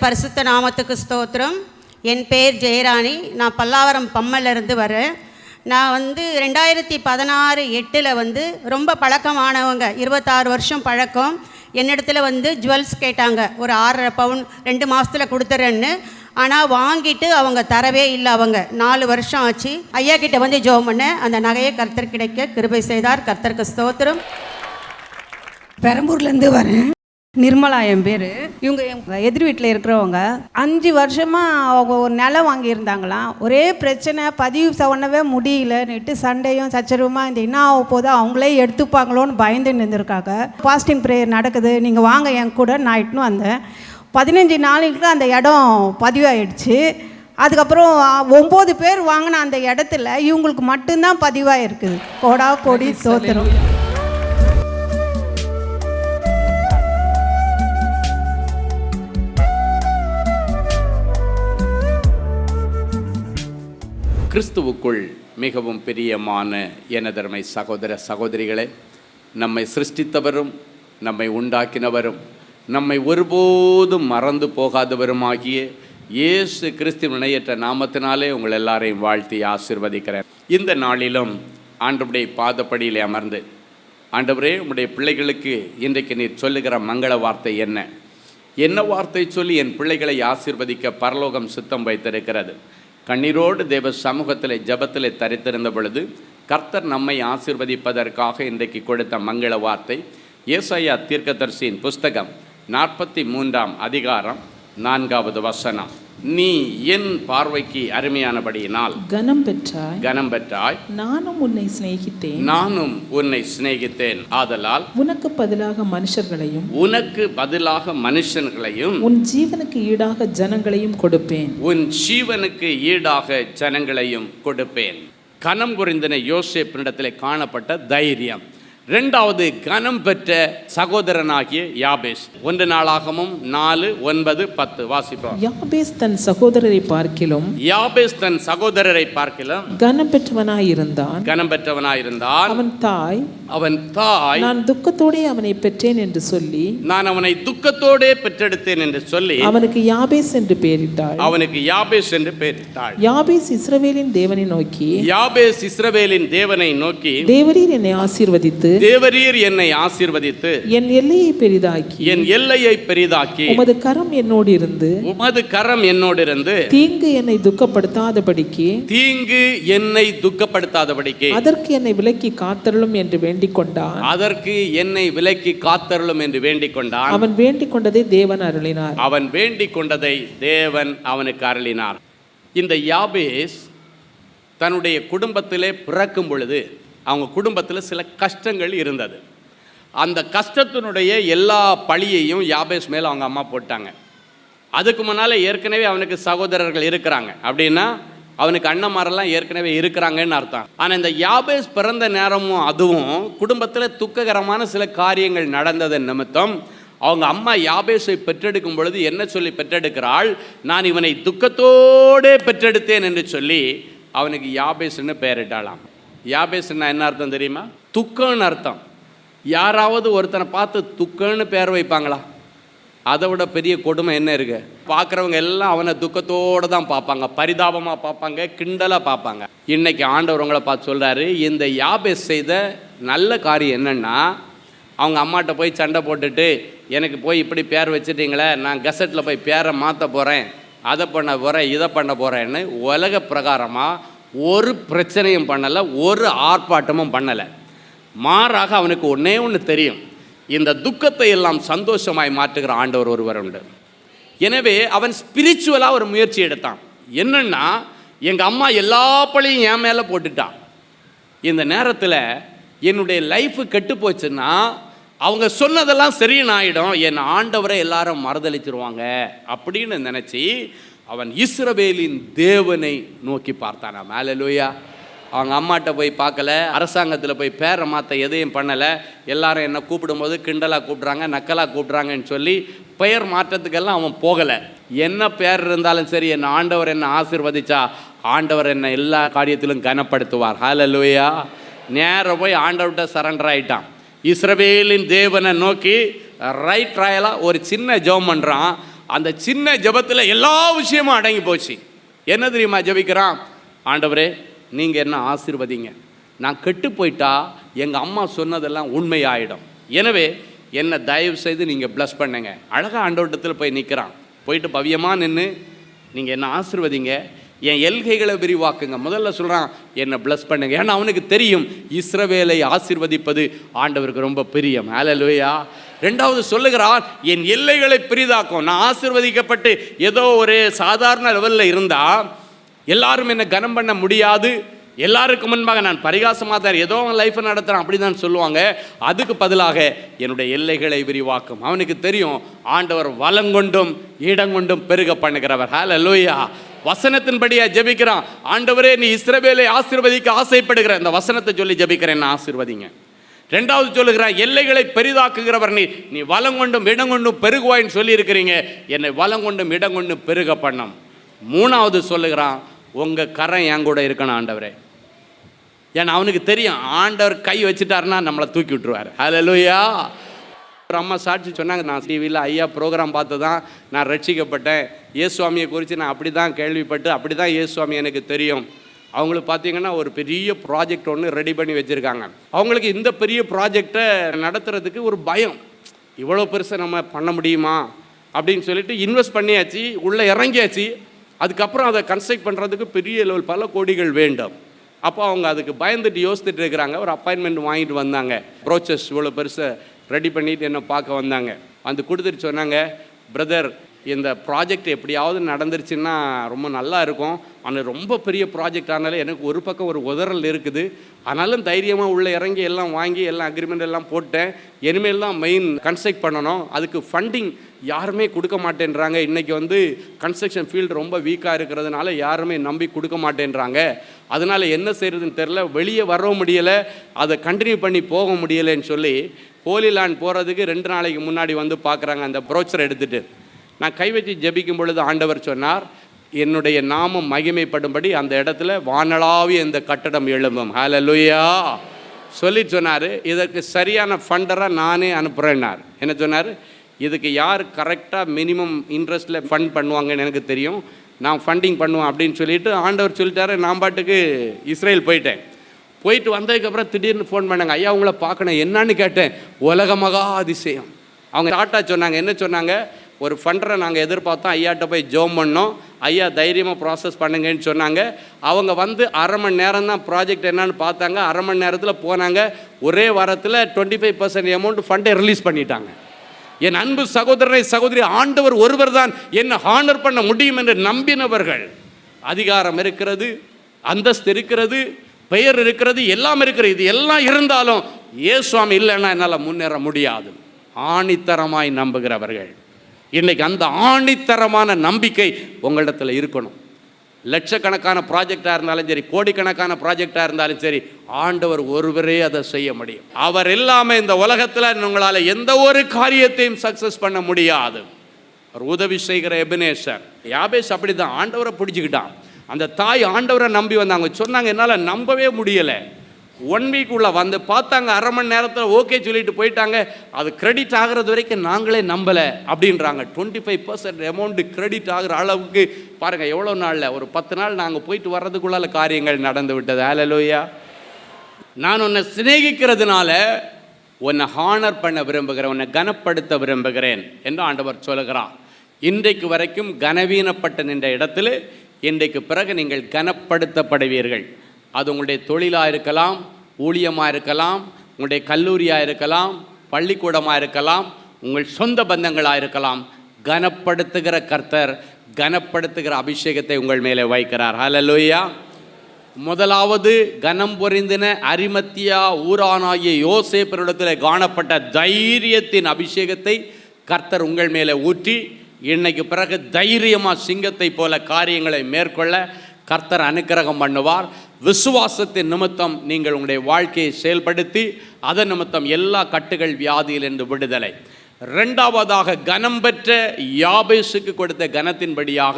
பரிசுத்த நாமத்துக்கு ஸ்தோத்திரம். என் பேர் ஜெயராணி. நான் பல்லாவரம் பம்மல்லேருந்து வரேன். நான் 2016-8 ரொம்ப பழக்கமானவங்க, 26 வருஷம் பழக்கம். என்னிடத்துல ஜுவல்ஸ் கேட்டாங்க. ஒரு 6.5 பவுன் 2 மாதத்தில் கொடுத்துறேன்னு. ஆனால் வாங்கிட்டு அவங்க தரவே இல்லை. அவங்க 4 வருஷம் ஆச்சு. ஐயா கிட்ட ஜெபம் பண்ணேன். அந்த நகையை கர்த்தர் கிடைக்க கிருபை செய்தார். கர்த்தருக்கு ஸ்தோத்திரம். பெரம்பூர்லேருந்து வரேன். நிர்மலா என் பேர். இவங்க எங்கள் எதிர் வீட்டில் இருக்கிறவங்க 5 வருஷமாக அவங்க ஒரு நிலம் வாங்கியிருந்தாங்களாம். ஒரே பிரச்சனை, பதிவு பண்ணவே முடியலன்னுட்டு சண்டையும் சச்சரவுமா இந்த என்ன ஆக போதோ அவங்களே எடுத்துப்பாங்களோன்னு பயந்து நின்றுருக்காங்க. பாஸ்டிங் ப்ரேயர் நடக்குது, நீங்கள் வாங்க என் கூட. நான் இட்டுன்னு வந்தேன். 15 நாளைக்கு அந்த இடம் பதிவாயிடுச்சு. அதுக்கப்புறம் 9 பேர் வாங்கின அந்த இடத்துல இவங்களுக்கு மட்டும்தான் பதிவாயிருக்குது. கோடா கோடி ஸ்தோத்திரம். கிறிஸ்துவுக்குள் மிகவும் பிரியமான எனதருமை சகோதர சகோதரிகளே, நம்மை சிருஷ்டித்தவரும் நம்மை உண்டாக்கினவரும் நம்மை ஒருபோதும் மறந்து போகாதவருமாகிய இயேசு கிறிஸ்துவின் இணையற்ற நாமத்தினாலே உங்கள் எல்லாரையும் வாழ்த்தி ஆசீர்வதிக்கிறேன். இந்த நாளிலும் ஆண்டவருடைய பாதப்படியிலே அமர்ந்து, ஆண்டவரே, உம்முடைய பிள்ளைகளுக்கு இன்றைக்கு நீர் சொல்லுகிற மங்கள வார்த்தை என்ன வார்த்தை சொல்லி என் பிள்ளைகளை ஆசீர்வதிக்க பரலோகம் சித்தம் வைத்திருக்கிறது. கண்ணீரோடு தேவ சமூகத்தில் ஜபத்தில் தரித்திருந்த பொழுது கர்த்தர் நம்மை ஆசீர்வதிப்பதற்காக இன்றைக்கு கொடுத்த மங்கள வார்த்தை ஏசாயா தீர்க்கதரிசியின் புஸ்தகம் 43ஆம் அதிகாரம் 4வது வசனம். நீ என் பார்வைக்கு அருமையானபடியினால் கனம் பெற்றாய், நானும் உன்னை சிநேகித்தேன். ஆதலால் உனக்கு பதிலாக மனுஷர்களையும் உன் ஜீவனுக்கு ஈடாக ஜனங்களையும் கொடுப்பேன். கனம் குறிந்தன யோசேப்பினிடத்திலே காணப்பட்ட தைரியம். 2வது கனம் பெற்ற சகோதரனாகிய யாபேஸ். 1 நாளாகமும் 4:9-10 வாசிப்போம். யாபேஸ் தன் சகோதரரை பார்க்கிலும் கனம் பெற்றவனாயிருந்தான். அவன் தாய் நான் துக்கத்தோடே அவனை பெற்றேன் என்று சொல்லி, நான் அவனை துக்கத்தோடே பெற்றெடுத்தேன் என்று சொல்லி அவனுக்கு யாபேஸ் என்று பெயரிட்டாள். யாபேஸ் இஸ்ரவேலின் தேவனை நோக்கி, தேவரீர் என்னை ஆசீர்வதித்து என் எல்லையை பெரிதாக்கி உமது கரம் என்னோடு இருந்து தீங்கு என்னை துக்கப்படுத்தாதபடிக்கு அதற்கு என்னை விலக்கி காத்தருளும் என்று வேண்டிக் கொண்டான். அவன் வேண்டிக் கொண்டதை தேவன் அவனுக்கு அருளினார். இந்த யாபேஸ் தன்னுடைய குடும்பத்திலே பிறக்கும் பொழுது அவங்க குடும்பத்தில் சில கஷ்டங்கள் இருந்தது. அந்த கஷ்டத்தினுடைய எல்லா பழியையும் யாபேஸ் மேலே அவங்க அம்மா போட்டாங்க. அதுக்கு முன்னால் ஏற்கனவே அவனுக்கு சகோதரர்கள் இருக்கிறாங்க. அப்படின்னா அவனுக்கு அண்ணன்மாரெல்லாம் ஏற்கனவே இருக்கிறாங்கன்னு அர்த்தம். ஆனால் இந்த யாபேஸ் பிறந்த நேரமும் அதுவும் குடும்பத்தில் துக்ககரமான சில காரியங்கள் நடந்ததன் நிமித்தம் அவங்க அம்மா யாபேஸை பெற்றெடுக்கும் பொழுது என்ன சொல்லி பெற்றெடுக்கிறாள்? நான் இவனை துக்கத்தோடு பெற்றெடுத்தேன் என்று சொல்லி அவனுக்கு யாபேஸ்ன்னு பெயரிட்டாளாம். யாபேஸ்ன்னா என்ன அர்த்தம் தெரியுமா? துக்கம்னு அர்த்தம். யாராவது ஒருத்தனை பார்த்து துக்கம்னு பேர் வைப்பாங்களா? அதை விட பெரிய கொடுமை என்ன இருக்கு? பார்க்குறவங்க எல்லாம் அவனை துக்கத்தோடு தான் பார்ப்பாங்க, பரிதாபமாக பார்ப்பாங்க, கிண்டலாக பார்ப்பாங்க. இன்னைக்கு ஆண்டவர் உங்களை பார்த்து சொல்கிறாரு, இந்த யாபேஸ் செய்த நல்ல காரியம் என்னென்னா, அவங்க அம்மாட்ட போய் சண்டை போட்டுட்டு எனக்கு போய் இப்படி பேர் வச்சுட்டீங்களே, நான் கெசட்டில் போய் பேரை மாற்ற போகிறேன், அதை பண்ண போகிறேன், இதை பண்ண போகிறேன்னு உலக பிரகாரமாக ஒரு பிரச்சனையும் பண்ணலை, ஒரு ஆர்ப்பாட்டமும் பண்ணலை. மாறாக அவனுக்கு ஒன்று தெரியும், இந்த துக்கத்தை எல்லாம் சந்தோஷமாய் மாற்றுகிற ஆண்டவர் ஒருவர் உண்டு. எனவே அவன் ஸ்பிரிச்சுவலாக ஒரு முயற்சி எடுத்தான். என்னன்னா, எங்கள் அம்மா எல்லா பழியும் என் மேலே போட்டுட்டான், இந்த நேரத்தில் என்னுடைய லைஃபு கெட்டு போச்சுன்னா அவங்க சொன்னதெல்லாம் சரின்னு ஆகிடும், என் ஆண்டவரை எல்லாரும் மறுதளிச்சிருவாங்க அப்படின்னு நினச்சி அவன் இஸ்ரவேலின் தேவனை நோக்கி பார்த்தானா. ஹல்லேலூயா. அவங்க அம்மாட்ட போய் பார்க்கல, அரசாங்கத்தில் போய் பேரை மாற்ற எதையும் பண்ணலை. எல்லாரும் என்னை கூப்பிடும்போது கிண்டலாக கூப்பிட்றாங்க, நக்கலாக கூப்பிட்றாங்கன்னு சொல்லி பெயர் மாற்றத்துக்கெல்லாம் அவன் போகலை. என்ன பேர் இருந்தாலும் சரி, என் ஆண்டவர் என்னை ஆசீர்வதிச்சா ஆண்டவர் என்னை எல்லா காரியத்திலும் கனப்படுத்துவார். ஹல்லேலூயா. நேராக போய் ஆண்டவர்கிட்ட சரண்டர் ஆகிட்டான். இஸ்ரவேலின் தேவனை நோக்கி ரைட் ராயலாக ஒரு சின்ன ஜெபம் பண்ணுறான். அந்த சின்ன ஜெபத்தில் எல்லா விஷயமும் அடங்கி போச்சு. என்ன தெரியுமா ஜெபிக்கிறான்? ஆண்டவரே நீங்கள் என்ன ஆசீர்வதிங்க, நான் கெட்டு போயிட்டா எங்கள் அம்மா சொன்னதெல்லாம் உண்மையாயிடும், எனவே என்னை தயவு செய்து நீங்கள் ப்ளஸ் பண்ணுங்க. அழகாக ஆண்டவரிடத்தில் போய் நிற்கிறான். போயிட்டு பவியமாக நின்று நீங்கள் என்ன ஆசீர்வதிங்க, என் எல்கைகளை விரிவாக்குங்க. முதல்ல சொல்கிறான் என்னை ப்ளஸ் பண்ணுங்க. ஏன்னா அவனுக்கு தெரியும் இஸ்ரவேலை ஆசீர்வதிப்பது ஆண்டவருக்கு ரொம்ப பிரியம். ஹல்லேலூயா. ரெண்டாவது சொல்லுகிறான் என் எல்லைகளை பெரிதாக்கும். நான் ஆசீர்வதிக்கப்பட்டு ஏதோ ஒரு சாதாரண லெவலில் இருந்தால் எல்லாரும் என்னை கனம் பண்ண முடியாது, எல்லாருக்கும் முன்பாக நான் பரிகாசமாக தான் ஏதோ அவன் லைஃப்பை நடத்துகிறான் அப்படி தான் சொல்லுவாங்க. அதுக்கு பதிலாக என்னுடைய எல்லைகளை விரிவாக்கும். அவனுக்கு தெரியும் ஆண்டவர் வலங்கொண்டும் இடங்கொண்டும் பெருக பண்ணுகிறவர். ஹல்லேலூயா. வசனத்தின்படியா ஜெபிக்கிறான். ஆண்டவரே நீ இஸ்ரவேலை ஆசீர்வதிக்க ஆசைப்படுகிற இந்த வசனத்தை சொல்லி ஜெபிக்கிறேன், என்ன ஆசீர்வதிங்க. ரெண்டாவது சொல்லுகிறான் எல்லைகளை பெரிதாக்குகிறவர் நீ வலங்கொண்டும் இடங்கொண்டும் பெருகுவாயின்னு சொல்லி இருக்கிறீங்க, என்னை வலங்கொண்டும் இடங்கொண்டும் பெருக பண்ணம். மூணாவது சொல்லுகிறான் உங்கள் கரம் என் கூட இருக்கணும் ஆண்டவரே. ஏன்னா அவனுக்கு தெரியும் ஆண்டவர் கை வச்சுட்டாருன்னா நம்மளை தூக்கி விட்டுருவார். ஹல்லேலூயா. ஒரு அம்மா சாட்சி சொன்னாங்க, நான் டிவியில் ஐயா ப்ரோக்ராம் பார்த்து தான் நான் ரட்சிக்கப்பட்டேன், இயேசுவாமியை குறித்து நான் அப்படி தான் கேள்விப்பட்டு அப்படி தான் இயேசுவாமி எனக்கு தெரியும். அவங்களுக்கு பார்த்தீங்கன்னா ஒரு பெரிய ப்ராஜெக்ட் ஒன்று ரெடி பண்ணி வச்சுருக்காங்க. அவங்களுக்கு இந்த பெரிய ப்ராஜெக்டை நடத்துறதுக்கு ஒரு பயம், இவ்வளோ பெருசாக நம்ம பண்ண முடியுமா அப்படின்னு சொல்லிட்டு இன்வெஸ்ட் பண்ணியாச்சு, உள்ளே இறங்கியாச்சு. அதுக்கப்புறம் அதை கன்ஸ்ட்ரக்ட் பண்ணுறதுக்கு பெரிய லெவல் பல கோடிகள் வேண்டும். அப்போ அவங்க அதுக்கு பயந்துட்டு யோசித்துட்டு இருக்கிறாங்க. ஒரு அப்பாயின்மெண்ட் வாங்கிட்டு வந்தாங்க. ப்ரோச்சஸ் இவ்வளோ பெருசாக ரெடி பண்ணிவிட்டு என்ன பார்க்க வந்தாங்க. வந்து கொடுத்துட்டு சொன்னாங்க, பிரதர் இந்த ப்ராஜெக்ட் எப்படியாவது நடந்துருச்சுன்னா ரொம்ப நல்லா இருக்கும், ஆனால் ரொம்ப பெரிய ப்ராஜெக்ட் ஆனாலும் எனக்கு ஒரு பக்கம் ஒரு உதறல் இருக்குது, ஆனாலும் தைரியமாக உள்ளே இறங்கி எல்லாம் வாங்கி எல்லாம் அக்ரிமெண்ட் எல்லாம் போட்டேன், இனிமேல் தான் மெயின் கன்ஸ்ட்ரக்ட் பண்ணணும், அதுக்கு ஃபண்டிங் யாருமே கொடுக்க மாட்டேன்றாங்க. இன்றைக்கி வந்து கன்ஸ்ட்ரக்ஷன் ஃபீல்டு ரொம்ப வீக்காக இருக்கிறதுனால யாருமே நம்பி கொடுக்க மாட்டேன்றாங்க, அதனால் என்ன செய்கிறதுன்னு தெரில, வெளியே வர முடியலை, அதை கண்டினியூ பண்ணி போக முடியலைன்னு சொல்லி ஹோலி லேண்ட் போகிறதுக்கு 2 நாளைக்கு முன்னாடி வந்து பார்க்குறாங்க. அந்த ப்ரோச்சரை எடுத்துகிட்டு நான் கை வச்சு ஜெபிக்கும் பொழுது ஆண்டவர் சொன்னார், என்னுடைய நாமம் மகிமைப்படும்படி அந்த இடத்துல வானளாவிய இந்த கட்டடம் எழும்பும். ஹல்லேலூயா சொல்லிட்டு சொன்னார், இதற்கு சரியான ஃபண்டராக நானே அனுப்புகிறேன்னார். என்ன சொன்னார், இதுக்கு யார் கரெக்டாக மினிமம் இன்ட்ரெஸ்ட்டில் ஃபண்ட் பண்ணுவாங்கன்னு எனக்கு தெரியும், நான் ஃபண்டிங் பண்ணுவேன் அப்படின்னு சொல்லிட்டு ஆண்டவர் சொல்லிட்டாரு. நான் பாட்டுக்கு இஸ்ரேல் போயிட்டு வந்ததுக்கப்புறம் திடீர்னு ஃபோன் பண்ணாங்க, ஐயா உங்களை பார்க்கணும். என்னன்னு கேட்டேன், உலக மகா அதிசயம். அவங்க டாட்டா சொன்னாங்க. என்ன சொன்னாங்க, ஒரு ஃபண்டரை நாங்கள் எதிர்பார்த்தோம், ஐயாட்ட போய் ஜோம் பண்ணோம், ஐயா தைரியமாக ப்ராசஸ் பண்ணுங்கன்னு சொன்னாங்க. அவங்க வந்து 1/2 மணி நேரம் தான் ப்ராஜெக்ட் என்னன்னு பார்த்தாங்க. 1/2 மணி நேரத்தில் போனாங்க. ஒரே வாரத்தில் 25% அமௌண்ட் ஃபண்டை ரிலீஸ் பண்ணிட்டாங்க. என் அன்பு சகோதரனை சகோதரி, ஆண்டவர் ஒருவர் தான் என்னை ஹானர் பண்ண முடியும் என்று நம்பினவர்கள். அதிகாரம் இருக்கிறது, அந்தஸ்து இருக்கிறது, பெயர் இருக்கிறது, எல்லாம் இருக்கிறது. இது எல்லாம் இருந்தாலும் இயேசுவாமி இல்லைன்னா என்னால் முன்னேற முடியாது. ஆணித்தரமாய் நம்புகிறவர்கள். இன்றைக்கி அந்த ஆணித்தரமான நம்பிக்கை உங்களிடத்தில் இருக்கணும். லட்சக்கணக்கான ப்ராஜெக்டாக இருந்தாலும் சரி, கோடிக்கணக்கான ப்ராஜெக்டாக இருந்தாலும் சரி, ஆண்டவர் ஒருவரே அதை செய்ய முடியும். அவர் இல்லாமல் இந்த உலகத்தில் உங்களால் எந்த ஒரு காரியத்தையும் சக்ஸஸ் பண்ண முடியாது. அவர் உதவி செய்கிற எபினேசர். யாபேஸ் அப்படி தான் ஆண்டவரை பிடிச்சிக்கிட்டான். அந்த தாய் ஆண்டவரை நம்பி வந்தாங்க. சொன்னாங்க என்னால் நம்பவே முடியலை. 1 வீக் உள்ள வந்து பார்த்தாங்க, 1/2 மணி நேரத்தில் ஓகே சொல்லிட்டு போயிட்டாங்க. அது கிரெடிட் ஆகிறது வரைக்கும் நாங்களே நம்பலை அப்படின்றாங்க. 25% அமௌண்ட் கிரெடிட் ஆகிற அளவுக்கு பாருங்கள், எவ்வளோ நாளில் ஒரு 10 நாள் நாங்கள் போயிட்டு வர்றதுக்குள்ளால காரியங்கள் நடந்து விட்டது. ஹல்லேலூயா. நான் உன்னை சிநேகிக்கிறதுனால உன்னை ஹானர் பண்ண விரும்புகிறேன், உன்னை கனப்படுத்த விரும்புகிறேன் என்று ஆண்டவர் சொல்லுகிறார். இன்றைக்கு வரைக்கும் கனவீனப்பட்ட நின்ற இடத்துல இன்றைக்கு பிறகு நீங்கள் கனப்படுத்தப்படுவீர்கள். அது உங்களுடைய தொழிலாக இருக்கலாம், ஊழியமாக இருக்கலாம், உங்களுடைய கல்லூரியாக இருக்கலாம், பள்ளிக்கூடமாக இருக்கலாம், உங்கள் சொந்த பந்தங்களாக இருக்கலாம். கனப்படுத்துகிற கர்த்தர், கனப்படுத்துகிற அபிஷேகத்தை உங்கள் மேலே வைக்கிறார். ஹல்லேலூயா. முதலாவது கனம் பொரிந்தின அரிமத்தியா ஊரானாகிய யோசேப்பினிடத்தில் காணப்பட்ட தைரியத்தின் அபிஷேகத்தை கர்த்தர் உங்கள் மேலே ஊற்றி இன்னைக்கு பிறகு தைரியமாக சிங்கத்தை போல காரியங்களை மேற்கொள்ள கர்த்தர் அனுக்கிரகம் பண்ணுவார். விசுவாசத்தின் நிமித்தம் நீங்கள் உங்களுடைய வாழ்க்கையை செயல்படுத்தி அதன் நிமித்தம் எல்லா கட்டுகள் வியாதியிலிருந்து விடுதலை. 2வதாக கனம் பெற்ற யாபேசுக்கு கொடுத்த கனத்தின்படியாக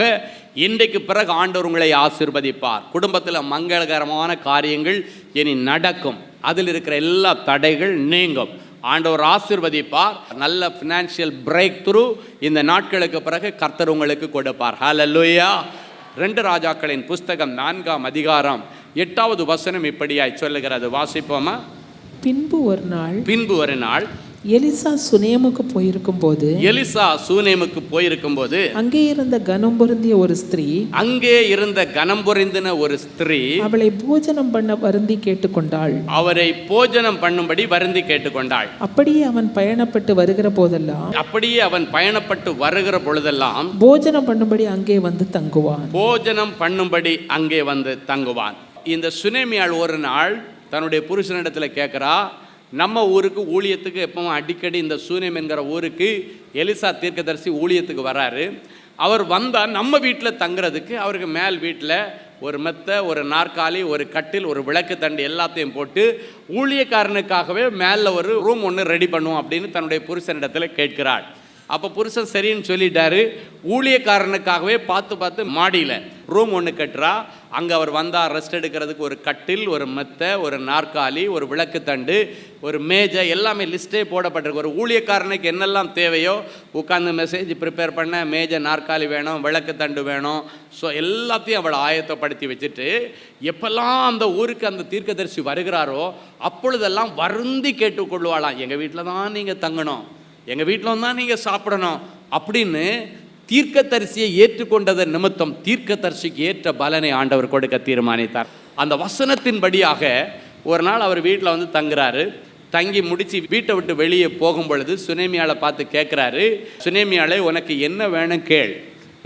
இன்றைக்கு பிறகு ஆண்டவர் உங்களை ஆசீர்வதிப்பார். குடும்பத்தில் மங்களகரமான காரியங்கள் இனி நடக்கும். அதில் இருக்கிற எல்லா தடைகள் நீங்கும். ஆண்டவர் ஆசீர்வதிப்பார். நல்ல ஃபினான்ஷியல் பிரேக் த்ரூ இந்த நாட்களுக்கு பிறகு கர்த்தர் உங்களுக்கு கொடுப்பார். ஹல்லேலூயா. 2 ராஜாக்களின் புஸ்தகம் 4ஆம் அதிகாரம் 8வது வசனம் இப்படியாய் சொல்லுகிறது. வாசிப்போமா? பின்பு ஒரு நாள் எலிசா சுனேமுக்கு போயிருக்கும் போது அங்கே இருந்த கனம் பொருந்தின ஒரு ஸ்திரீ அவளை போஜனம் பண்ண வருந்தி கேட்டுக்கொண்டாள். அவரை போஜனம் பண்ணும்படி வருந்தி கேட்டுக்கொண்டாள். அப்படியே அவன் பயணப்பட்டு வருகிற பொழுதெல்லாம் போஜனம் பண்ணும்படி அங்கே வந்து தங்குவான். இந்த சுனேமியாள் ஒரு நாள் தன்னுடைய புருஷனிடத்தில் கேட்குறா, நம்ம ஊருக்கு ஊழியத்துக்கு எப்பவும் அடிக்கடி இந்த சூனேம் என்கிற ஊருக்கு எலிசா தீர்க்கதரிசி ஊழியத்துக்கு வராரு. அவர் வந்தால் நம்ம வீட்டில் தங்குறதுக்கு அவருக்கு மேல் வீட்டில் ஒரு மெத்தை, ஒரு நாற்காலி, ஒரு கட்டில், ஒரு விளக்கு தண்டு எல்லாத்தையும் போட்டு ஊழியக்காரனுக்காகவே மேலே ஒரு ரூம் ஒன்று ரெடி பண்ணுவோம் அப்படின்னு தன்னுடைய புருஷனிடத்தில் கேட்கிறாள். அப்போ புருஷன் சரின்னு சொல்லிட்டாரு. ஊழியக்காரனுக்காகவே பார்த்து மாடியில் ரூம் ஒன்று கட்டுறா. அங்கே அவர் வந்தால் ரெஸ்ட் எடுக்கிறதுக்கு ஒரு கட்டில், ஒரு மெத்தை, ஒரு நாற்காலி, ஒரு விளக்கு தண்டு, ஒரு மேஜை, எல்லாமே லிஸ்ட்டே போடப்பட்டிருக்கு. ஒரு ஊழியக்காரனுக்கு என்னெல்லாம் தேவையோ உட்காந்து மெசேஜ் ப்ரிப்பேர் பண்ண மேஜை, நாற்காலி வேணும், விளக்கு தண்டு வேணும். ஸோ எல்லாத்தையும் அவளை ஆயத்தப்படுத்தி வச்சுட்டு எப்பெல்லாம் அந்த ஊருக்கு அந்த தீர்க்கதரிசி வருகிறாரோ அப்பொழுதெல்லாம் வருந்தி கேட்டுக்கொள்வாளாம், எங்கள் வீட்டில் தான் நீங்கள் தங்கணும், எங்கள் வீட்டில் தான் நீங்கள் சாப்பிடணும் அப்படின்னு. தீர்க்கதரிசியை ஏற்றுக்கொண்டதன் நிமித்தம் தீர்க்கதரிசிக்கு ஏற்ற பலனை ஆண்டவர் கொடுக்க தீர்மானித்தார். அந்த வசனத்தின்படியாக ஒரு நாள் அவர் வீட்டில் வந்து தங்குறாரு. தங்கி முடித்து வீட்டை விட்டு வெளியே போகும் பொழுது சுனேமியாளை பார்த்து கேட்குறாரு, சுனேமியாளே உனக்கு என்ன வேணும் கேள்.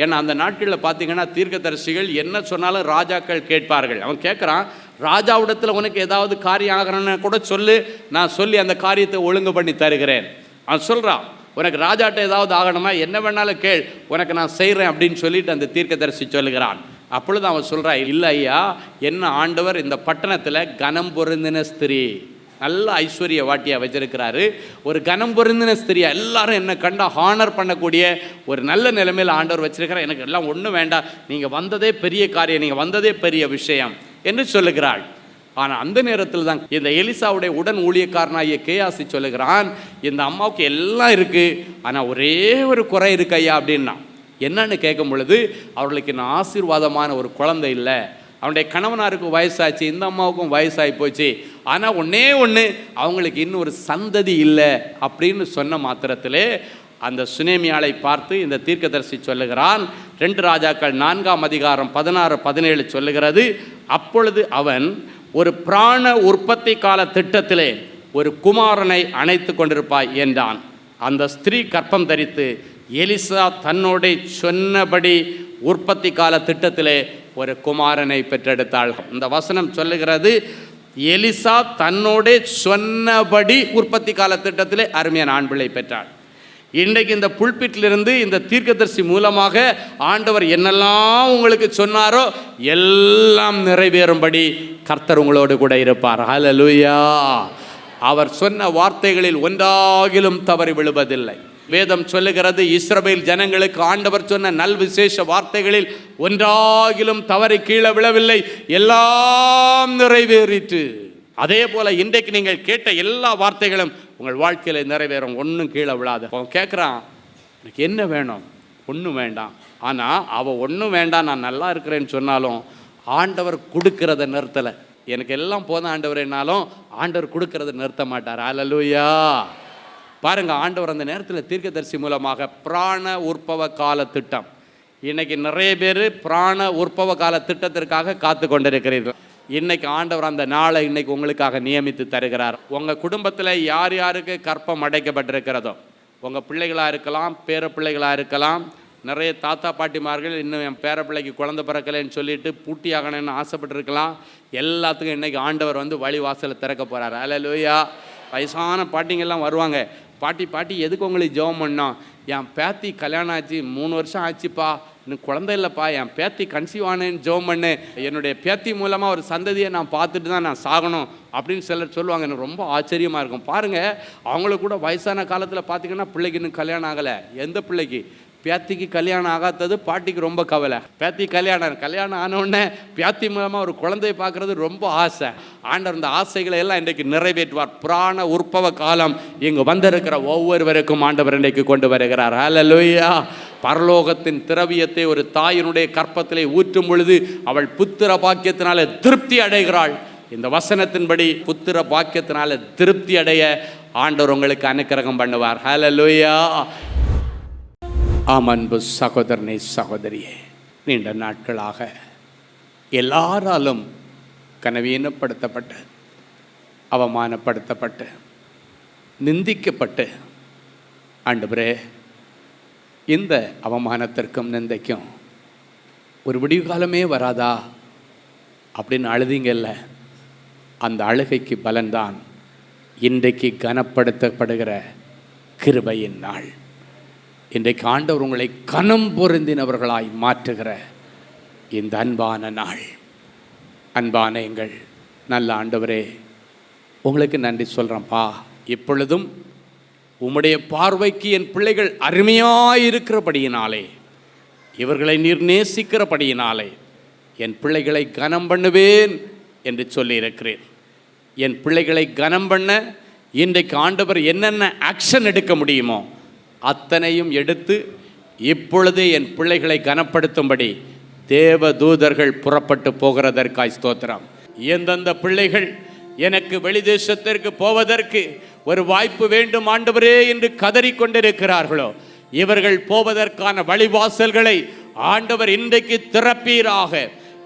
ஏன்னா அந்த நாட்களில் பார்த்தீங்கன்னா தீர்க்கதரிசிகள் என்ன சொன்னாலும் ராஜாக்கள் கேட்பார்கள். அவன் கேட்குறான், ராஜாவிடத்தில் உனக்கு ஏதாவது காரியம் ஆகிறன்னு கூட சொல்லு, நான் சொல்லி அந்த காரியத்தை ஒழுங்கு பண்ணி தருகிறேன். அவன் சொல்கிறான், உனக்கு ராஜாட்ட ஏதாவது ஆகணுமா, என்ன வேணாலும் கேள், உனக்கு நான் செய்கிறேன் அப்படின்னு சொல்லிட்டு அந்த தீர்க்கதரிசி சொல்லுகிறான். அப்பொழுது அவன் சொல்கிறான், இல்லை ஐயா, என்ன ஆண்டவர் இந்த பட்டணத்தில் கனம் பொருந்தின ஸ்திரீ, நல்ல ஐஸ்வர்ய வாட்டியாக வச்சிருக்கிறாரு, ஒரு கனம் பொருந்தின ஸ்திரியா எல்லாரும் என்னை கண்டா ஹானர் பண்ணக்கூடிய ஒரு நல்ல நிலைமையில் ஆண்டவர் வச்சிருக்கிறார், எனக்கு எல்லாம் ஒன்றும் வேண்டாம், நீங்கள் வந்ததே பெரிய காரியம், நீங்கள் வந்ததே பெரிய விஷயம் என்று சொல்லுகிறாள். ஆனால் அந்த நேரத்தில் தான் இந்த எலிசாவுடைய உடன் ஊழியக்காரனாகிய கேயாசி சொல்லுகிறான், இந்த அம்மாவுக்கு எல்லாம் இருக்குது, ஆனால் ஒரே ஒரு குறை இருக்கு ஐயா அப்படின்னா. என்னன்னு கேட்கும் பொழுது, அவர்களுக்கு இன்னும் ஆசீர்வாதமான ஒரு குழந்தை இல்லை, அவனுடைய கணவனாருக்கு வயசாச்சு, இந்த அம்மாவுக்கும் வயசாகி போச்சு, ஆனால் ஒன்றே ஒன்று, அவங்களுக்கு இன்னும் ஒரு சந்ததி இல்லை அப்படின்னு சொன்ன மாத்திரத்திலே அந்த சுனேமியாளை பார்த்து இந்த தீர்க்கதரிசி சொல்லுகிறான். 2 ராஜாக்கள் 4ஆம் அதிகாரம் 16-17 சொல்லுகிறது, அப்பொழுது அவன் ஒரு பிராண உற்பத்தி கால திட்டத்திலே ஒரு குமாரனை அணைத்து கொண்டிருப்பாய் என்றான். அந்த ஸ்திரீ கர்ப்பம் தரித்து எலிசா தன்னோட சொன்னபடி உற்பத்தி கால திட்டத்திலே ஒரு குமாரனை பெற்றெடுத்தாள். இந்த வசனம் சொல்லுகிறது, எலிசா தன்னோட சொன்னபடி உற்பத்தி கால திட்டத்திலே அருமையான ஆண் பிள்ளை பெற்றாள். இன்றைக்கு இந்த புல்பிட்டிலிருந்து இந்த தீர்க்கதரிசி மூலமாக ஆண்டவர் என்னெல்லாம் உங்களுக்கு சொன்னாரோ எல்லாம் நிறைவேறும்படி கர்த்தர் உங்களோடு கூட இருப்பார். ஹல்லேலூயா. அவர் சொன்ன வார்த்தைகளில் ஒன்றாகிலும் தவறி விழுவதில்லை. வேதம் சொல்லுகிறது, இஸ்ரவேல் ஜனங்களுக்கு ஆண்டவர் சொன்ன நல் விசேஷ வார்த்தைகளில் ஒன்றாகிலும் தவறி கீழே விழவில்லை, எல்லாம் நிறைவேறிற்று. அதே போல இன்றைக்கு நீங்கள் கேட்ட எல்லா வார்த்தைகளும் உங்கள் வாழ்க்கையில் நிறைவேறும், ஒன்றும் கீழே விழாது. அவன் கேட்குறான், எனக்கு என்ன வேணும், ஒன்றும் வேண்டாம். ஆனால் அவள் ஒன்றும் வேண்டாம், நான் நல்லா இருக்கிறேன்னு சொன்னாலும் ஆண்டவர் கொடுக்கறத நிறுத்தலை. எனக்கு எல்லாம் போதும் ஆண்டவரேனாலும் ஆண்டவர் கொடுக்கறத நிறுத்த மாட்டார். ஹல்லேலூயா. பாருங்க, ஆண்டவர் அந்த நேரத்தில் தீர்க்கதரிசி மூலமாக பிராண உற்பவ கால திட்டம், இன்னைக்கு நிறைய பேர் பிராண உற்பவ கால திட்டத்திற்காக காத்து கொண்டிருக்கிறீர்கள். இன்னைக்கு ஆண்டவர் அந்த நாளை இன்னைக்கு உங்களுக்காக நியமித்து தருகிறார். உங்கள் குடும்பத்தில் யார் யாருக்கு கற்பம் அடைக்கப்பட்டிருக்கிறதோ, உங்கள் பிள்ளைகளாக இருக்கலாம், பேர பிள்ளைகளாக இருக்கலாம், நிறைய தாத்தா பாட்டிமார்கள் இன்னும் என் பேர பிள்ளைக்கு குழந்தை பிறக்கலைன்னு சொல்லிட்டு பூட்டி ஆகணும்னு ஆசைப்பட்டிருக்கலாம். எல்லாத்துக்கும் இன்றைக்கி ஆண்டவர் வந்து வழி வாசலை திறக்க போகிறார். ஹல்லேலூயா. வயசான பாட்டிங்கெல்லாம் வருவாங்க, பாட்டி எதுக்கு உங்களுக்கு ஜெபம் பண்ணோம், என் பேத்தி கல்யாணம் ஆச்சு 3 வருஷம் ஆச்சுப்பா, இன்னும் குழந்தை இல்லைப்பா, என் பேத்தி கன்சீவ் ஆனேன்னு ஜெபம் பண்ணு, என்னுடைய பேத்தி மூலமாக ஒரு சந்ததியை நான் பார்த்துட்டு தான் நான் சாகணும் அப்படின்னு சிலர் சொல்லுவாங்க. எனக்கு ரொம்ப ஆச்சரியமாக இருக்கும். பாருங்கள், அவங்களுக்கு கூட வயசான காலத்தில் பார்த்திங்கன்னா பிள்ளைக்கு இன்னும் கல்யாணம் ஆகலை. எந்த பிள்ளைக்கு? பேத்திக்கு கல்யாணம் ஆகாதது பாட்டிக்கு ரொம்ப கவலை. பேத்தி கல்யாணம் ஆனவுடனே பேத்தி மூலமாக ஒரு குழந்தையை பார்க்குறது ரொம்ப ஆசை. ஆண்டவர் இந்த ஆசைகளை எல்லாம் இன்றைக்கு நிறைவேற்றுவார். புராண உற்பவ காலம் இங்கு வந்திருக்கிற ஒவ்வொருவருக்கும் ஆண்டவர் இன்றைக்கு கொண்டு வருகிறார். ஹல்லேலூயா. பரலோகத்தின் திரவியத்தை ஒரு தாயினுடைய கற்பத்திலே ஊற்றும் பொழுது அவள் புத்திர பாக்கியத்தினால திருப்தி அடைகிறாள். இந்த வசனத்தின்படி புத்திர பாக்கியத்தினால திருப்தி அடைய ஆண்டவர் உங்களுக்கு அனுக்கிரகம் பண்ணுவார். ஹல்லேலூயா. ஆம் அன்பு சகோதரனே, சகோதரியே, நீண்ட நாட்களாக எல்லாராலும் கனவீனப்படுத்தப்பட்டு, அவமானப்படுத்தப்பட்டு, நிந்திக்கப்பட்டு, ஆண்டவரே இந்த அவமானத்திற்கும் நிந்தைக்கும் ஒரு விடிவு காலமே வராதா அப்படின்னு அழுதிங்கல்ல, அந்த அழுகைக்கு பலன்தான் இன்றைக்கு கனப்படுத்தப்படுகிற கிருபையின் நாள். இன்றைக்கு ஆண்டவர் உங்களை கனம் பொருந்தினவர்களாய் மாற்றுகிற இந்த அன்பான நாள். அன்பான எங்கள் நல்ல ஆண்டவரே, உங்களுக்கு நன்றி சொல்கிறேன்ப்பா. இப்பொழுதும் உம்முடைய பார்வைக்கு என் பிள்ளைகள் அருமையாயிருக்கிறபடியினாலே, இவர்களை நீர் நேசிக்கிறபடியினாலே என் பிள்ளைகளை கனம் பண்ணுவேன் என்று சொல்லியிருக்கிறேன். என் பிள்ளைகளை கனம் பண்ண இன்றைக்கு ஆண்டவர் என்னென்ன ஆக்ஷன் எடுக்க முடியுமோ அத்தனையும் எடுத்து இப்பொழுதே என் பிள்ளைகளை கனப்படுத்தும்படி தேவ தூதர்கள் புறப்பட்டு போகிறதற்காய் ஸ்தோத்திரம். எந்தெந்த பிள்ளைகள் எனக்கு வெளிதேசத்திற்கு போவதற்கு ஒரு வாய்ப்பு வேண்டும் ஆண்டவரே என்று கதறிக்கொண்டிருக்கிறார்களோ, இவர்கள் போவதற்கான வழிவாசல்களை ஆண்டவர் இன்றைக்கு திறப்பீராக.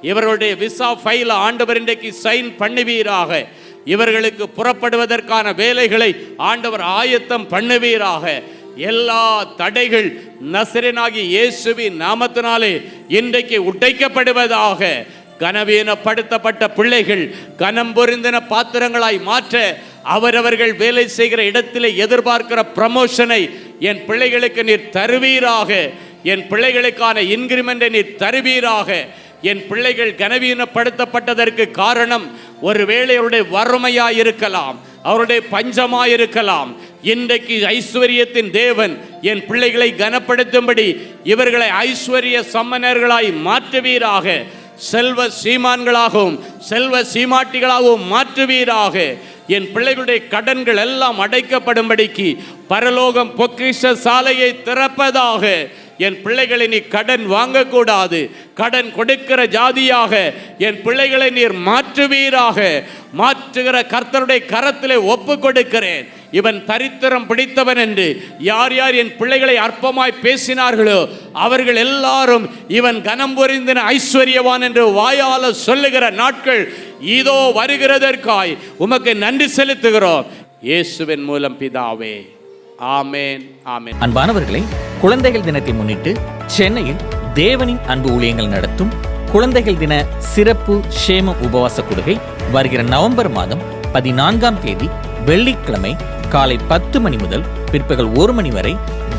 இவர்களுடைய விசா ஃபைல ஆண்டவர் இன்றைக்கு சைன் பண்ணுவீராக. இவர்களுக்கு புறப்படுவதற்கான வேலைகளை ஆண்டவர் ஆயத்தம் பண்ணுவீராக. எல்லா தடைகள் நசரேயனாகிய இயேசுவின் நாமத்தினாலே இன்றைக்கு உடைக்கப்படுவதாக. கனவீனப்படுத்தப்பட்ட பிள்ளைகள் கனம் பொருந்தின பாத்திரங்களாய் மாற்ற அவரவர்கள் வேலை செய்கிற இடத்திலே எதிர்பார்க்கிற ப்ரமோஷனை என் பிள்ளைகளுக்கு நீர் தருவீராக. என் பிள்ளைகளுக்கான இன்கிரிமெண்டை நீர் தருவீராக. என் பிள்ளைகள் கனவீனப்படுத்தப்பட்டதற்கு காரணம் ஒருவேளை அவருடைய வறுமையாயிருக்கலாம், அவருடைய பஞ்சமாயிருக்கலாம். இன்றைக்கு ஐஸ்வர்யத்தின் தேவன் என் பிள்ளைகளை கனப்படுத்தும்படி இவர்களை ஐஸ்வர்ய சம்மனர்களாய் மாற்றுவீராக. செல்வ சீமான்களாகவும் செல்வ சீமாட்டிகளாகவும் மாற்றுவீராக. என் பிள்ளைகளுடைய கடன்கள் எல்லாம் அடைக்கப்படும்படிக்கு பரலோகம் பொக்கிஷ சாலையை திறப்பதாக. என் பிள்ளைகளை நீ கடன் வாங்கக்கூடாது, கடன் கொடுக்கிற ஜாதியாக என் பிள்ளைகளை நீர் மாற்றுவீராக. மாற்றுகிற கர்த்தருடைய கரத்திலே ஒப்பு கொடுக்கிறேன். இவன் தரித்திரம் பிடித்தவன் என்று யார் யார் என் பிள்ளைகளை அற்பமாய் பேசினார்களோ அவர்கள் எல்லாரும் இவன் கனம் பொருந்தின ஐஸ்வர்யவான் என்று வாயால சொல்லுகிற நாட்கள் இதோ வருகிறதற்காய் உமக்கு நன்றி செலுத்துகிறோம். இயேசுவின் மூலம் பிதாவே, ஆமேன், ஆமேன். அன்பானவர்களே, குழந்தைகள் தினத்தை முன்னிட்டு சென்னையில் தேவனின் அன்பு ஊழியங்கள் நடத்தும் குழந்தைகள் தின சிறப்பு ஷேம உபவாச கொடுகை வருகிற நவம்பர் மாதம் 14ஆம் தேதி வெள்ளிக்கிழமை காலை 10 மணி முதல் பிற்பகல் 1 மணி வரை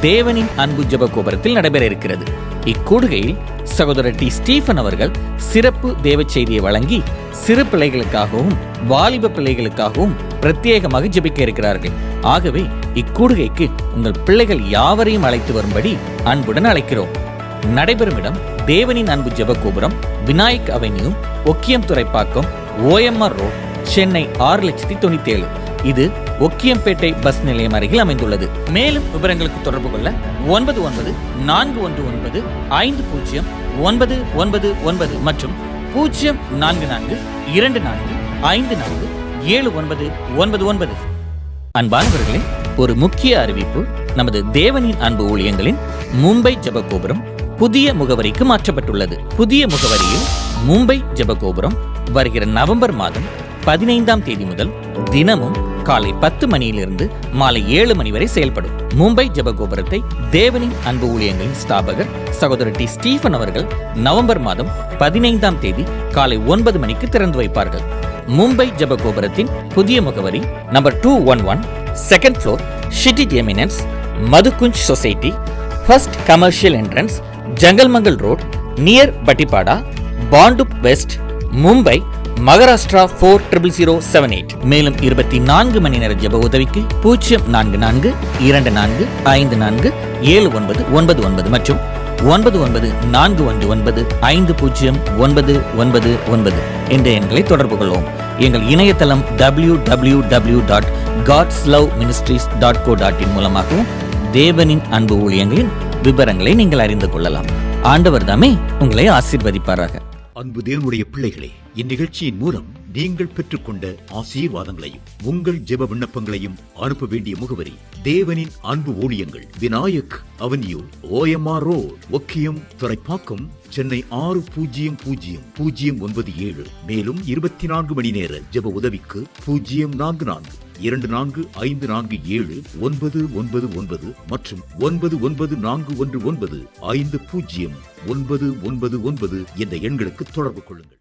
தேவனின் அன்பு ஜெப கோபுரத்தில் நடைபெற இருக்கிறது. இக்கூடுகையில் சகோதரர் டி ஸ்டீஃபன் அவர்கள் சிறப்பு தேவ செய்தியை வழங்கி சிறு பிள்ளைகளுக்காகவும் வாலிப பிள்ளைகளுக்காகவும் பிரத்யேகமாக ஜெபிக்க இருக்கிறார்கள். ஆகவே இக்கூடுகைக்கு உங்கள் பிள்ளைகள் யாவரையும் அழைத்து வரும்படி அன்புடன் அழைக்கிறோம். நடைபெறும் இடம் தேவனின் அன்பு ஜெப கோபுரம், Vinayak avenue, Okkiyam Thoraipakkam, OMR road, Chennai 6,97,000. இது ஒக்கியம்பேட்டை பஸ் நிலையம் அருகில் அமைந்துள்ளது. மேலும் விவரங்களுக்கு தொடர்பு கொள்ள 9914150999 மற்றும் 0442454799. அன்பானவர்களே, ஒரு முக்கிய அறிவிப்பு. நமது தேவனின் அன்பு ஊழியங்களின் மும்பை ஜெபகோபுரம் புதிய முகவரிக்கு மாற்றப்பட்டுள்ளது. புதிய முகவரியில் மும்பை ஜெபகோபுரம் வருகிற நவம்பர் மாதம் 15ஆம் தேதி முதல் தினமும் காலை 10 மணியிலிருந்து மாலை 7 மணி வரை செயல்படும். மும்பை ஜெபகோபுரத்தை தேவனின் அன்பு ஊழியங்களின் ஸ்தாபகர் சகோதரர் டி ஸ்டீஃபன் அவர்கள் நவம்பர் மாதம் 15ஆம் தேதி காலை 9 மணிக்கு திறந்து வைப்பார்கள். மும்பை ஜெபகோபுரத்தின் புதிய முகவரி number 211 second floor, city eminence, Madhukunj society, first commercial entrance, Jangalmangal road, near Bhattipada, Bhandup west, Mumbai Maharashtra 400078. மேலும் 24 மணி நேர ஜெப உதவிக்கு 04454547999 மற்றும் 9941950999 என்ற எண்களை தொடர்பு கொள்வோம். எங்கள் இணையதளம் www.godsloveministries.co.in மூலமாகவும் தேவனின் அன்பு ஊழியங்களின் விவரங்களை நீங்கள் அறிந்து கொள்ளலாம். ஆண்டவர் தாமே உங்களை ஆசீர்வதிப்பாராக. அன்பு தேவனுடைய பிள்ளைகளே, இந்நிகழ்ச்சியின் மூலம் நீங்கள் பெற்றுக்கொண்ட ஆசீர்வாதங்களையும் உங்கள் ஜெப விண்ணப்பங்களையும் அனுப்ப வேண்டிய முகவரி தேவனின் அன்பு ஊழியங்கள், Vinayak avenue, OMR road, Okkiyam, Thoraipakkam, Chennai 600097. மேலும் 24 மணி நேர ஜெப உதவிக்கு 04424547999 மற்றும் 9941150999 என்ற எண்களுக்கு தொடர்பு கொள்ளுங்கள்.